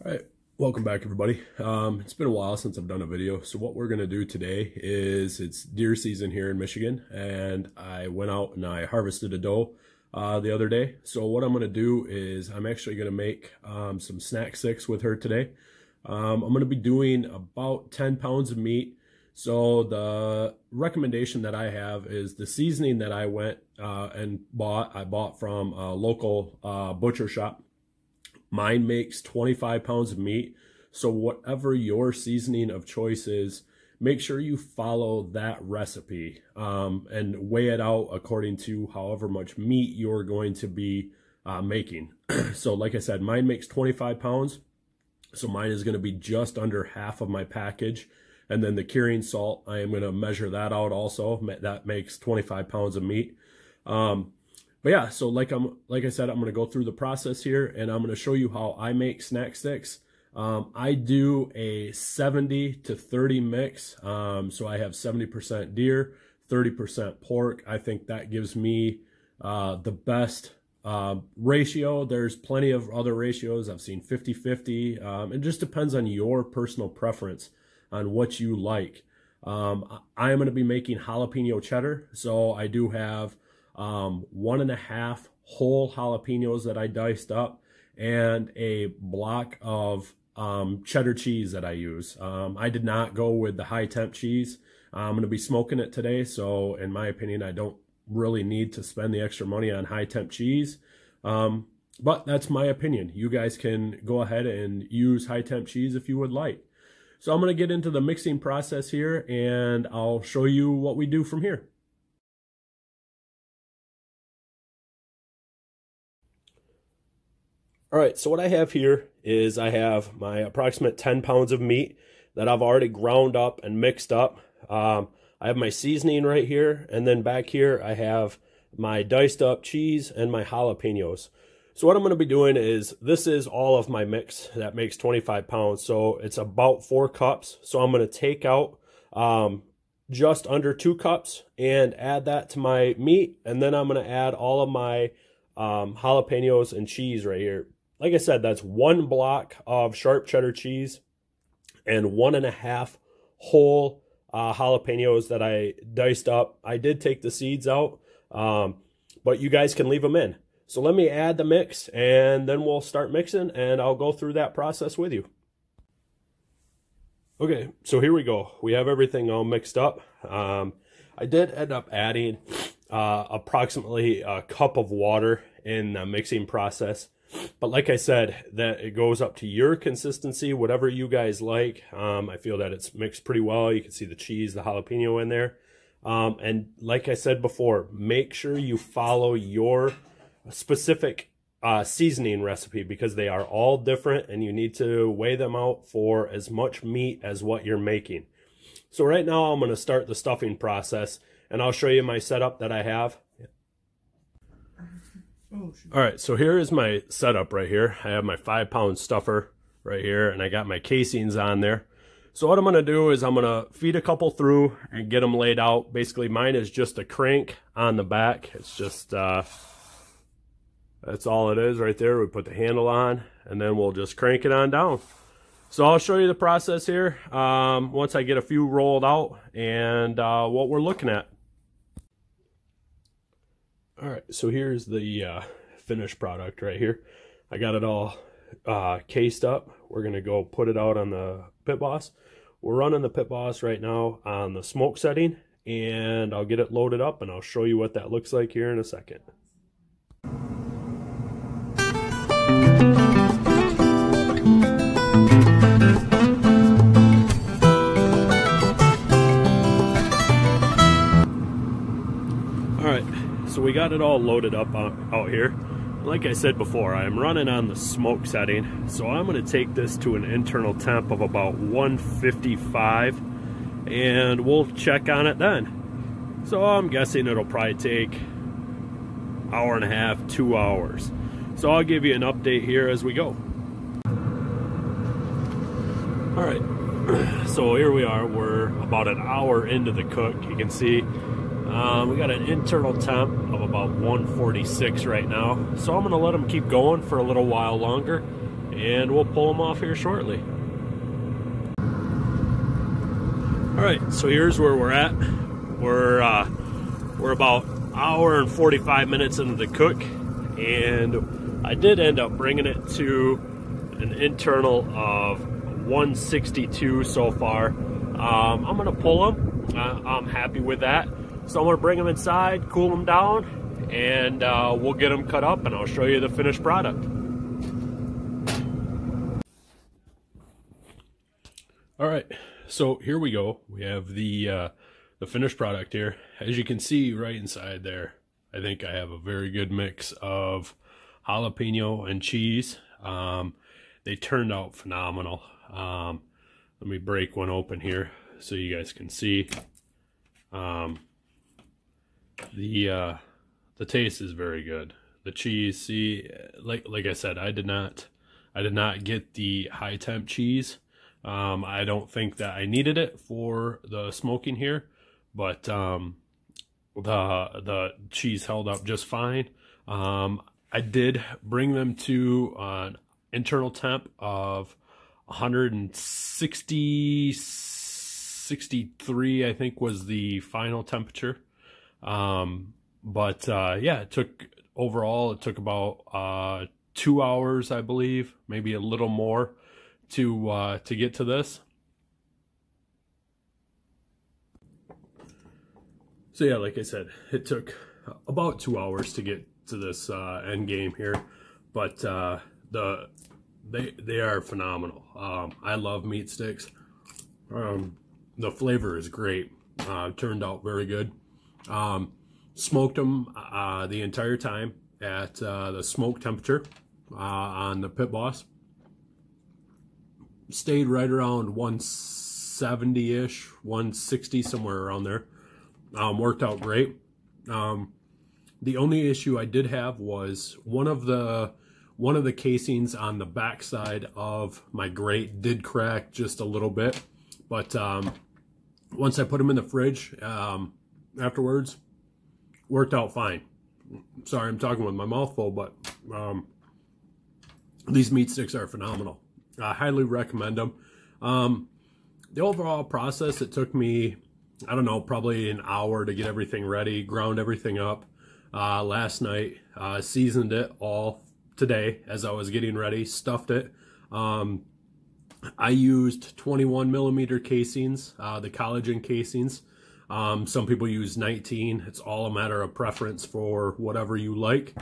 All right, welcome back everybody. It's been a while since I've done a video, so what we're gonna do today is it's deer season here in Michigan, and I went out and I harvested a doe the other day. So what I'm gonna do is I'm actually gonna make some snack sticks with her today. I'm gonna be doing about 10 pounds of meat. So the recommendation that I have is the seasoning that I went and bought. I bought from a local butcher shop. Mine makes 25 pounds of meat. So whatever your seasoning of choice is, make sure you follow that recipe and weigh it out according to however much meat you're going to be making. So like I said, mine makes 25 pounds. So mine is going to be just under half of my package. And then the curing salt, I am going to measure that out also. That makes 25 pounds of meat. But yeah, so like I said, I'm going to go through the process here, and I'm going to show you how I make snack sticks. I do a 70 to 30 mix. So I have 70% deer, 30% pork. I think that gives me the best ratio. There's plenty of other ratios. I've seen 50-50. It just depends on your personal preference on what you like. I am going to be making jalapeno cheddar. So I do have 1.5 whole jalapenos that I diced up and a block of cheddar cheese that I use. I did not go with the high temp cheese. I'm going to be smoking it today, so in my opinion I don't really need to spend the extra money on high temp cheese, but that's my opinion. You guys can go ahead and use high temp cheese if you would like. So I'm going to get into the mixing process here, and I'll show you what we do from here. All right, so what I have here is I have my approximate 10 pounds of meat that I've already ground up and mixed up. I have my seasoning right here, and then back here I have my diced up cheese and my jalapenos. So what I'm going to be doing is, this is all of my mix that makes 25 pounds. So it's about 4 cups. So I'm going to take out just under 2 cups and add that to my meat. And then I'm going to add all of my jalapenos and cheese right here. Like I said, that's 1 block of sharp cheddar cheese and 1.5 whole jalapenos that I diced up. I did take the seeds out, but you guys can leave them in. So let me add the mix, and then we'll start mixing, and I'll go through that process with you. Okay, so here we go. We have everything all mixed up. I did end up adding approximately a cup of water in the mixing process. But like I said, that it goes up to your consistency, whatever you guys like. I feel that it's mixed pretty well. You can see the cheese, the jalapeno in there. And like I said before, make sure you follow your specific seasoning recipe, because they are all different and you need to weigh them out for as much meat as what you're making. So right now I'm going to start the stuffing process, and I'll show you my setup that I have. All right, so here is my setup right here. I have my 5-pound stuffer right here, and I got my casings on there. So what I'm going to do is I'm going to feed a couple through and get them laid out. Basically, mine is just a crank on the back. It's just, that's all it is right there. We put the handle on, and then we'll just crank it on down. So I'll show you the process here once I get a few rolled out and what we're looking at. All right, so here's the finished product right here. I got it all cased up. We're going to go put it out on the Pitboss. We're running the Pitboss right now on the smoke setting, and I'll get it loaded up, and I'll show you what that looks like here in a second. So we got it all loaded up out here. Like I said before, I'm running on the smoke setting, so I'm going to take this to an internal temp of about 155, and we'll check on it then. So I'm guessing it'll probably take an hour and a half, 2 hours. So I'll give you an update here as we go. All right, so here we are. We're about an hour into the cook. You can see we got an internal temp of about 146 right now, so I'm going to let them keep going for a little while longer, and we'll pull them off here shortly. All right, so here's where we're at. We're about hour and 45 minutes into the cook, and I did end up bringing it to an internal of 162 so far. I'm gonna pull them. I'm happy with that. So I'm gonna bring them inside, cool them down, and we'll get them cut up, and I'll show you the finished product. All right, so here we go. We have the finished product here. As you can see right inside there, I think I have a very good mix of jalapeno and cheese. They turned out phenomenal. Let me break one open here so you guys can see. The taste is very good. The cheese, see, like I said, I did not get the high temp cheese. I don't think that I needed it for the smoking here, but the cheese held up just fine. I did bring them to an internal temp of 163, I think was the final temperature. Yeah, it took about 2 hours, I believe, maybe a little more to get to this. So yeah, like I said, it took about 2 hours to get to this end game here, but they are phenomenal. I love meat sticks. The flavor is great. Turned out very good. Smoked them the entire time at the smoke temperature on the Pitboss. Stayed right around 170-ish, 160, somewhere around there. Worked out great. The only issue I did have was one of the casings on the back side of my grate did crack just a little bit, but once I put them in the fridge afterwards, worked out fine. Sorry, I'm talking with my mouth full, but these meat sticks are phenomenal. I highly recommend them. The overall process, it took me, I don't know, probably an hour to get everything ready, ground everything up last night, seasoned it all today as I was getting ready, stuffed it. I used 21mm casings, the collagen casings. Some people use 19. It's all a matter of preference for whatever you like.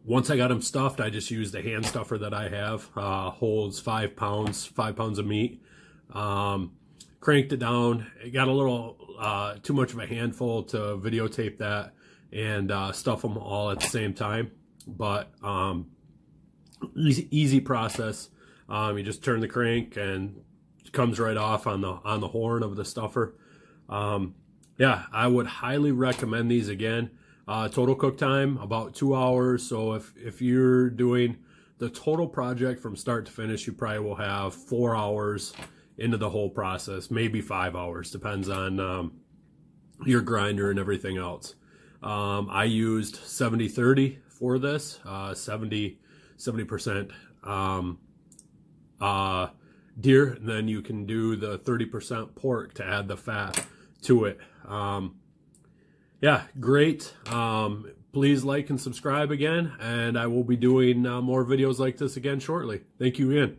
Once I got them stuffed, I just used the hand stuffer that I have. Holds 5 pounds of meat. Cranked it down. It got a little too much of a handful to videotape that and stuff them all at the same time. But easy process. You just turn the crank and it comes right off on the horn of the stuffer. Yeah, I would highly recommend these again. Total cook time about 2 hours. So if you're doing the total project from start to finish, you probably will have 4 hours into the whole process, maybe 5 hours, depends on your grinder and everything else. I used 70-30 for this, 70% deer, and then you can do the 30% pork to add the fat to it. Yeah, great. Please like and subscribe again, and I will be doing more videos like this again shortly. Thank you, Ian.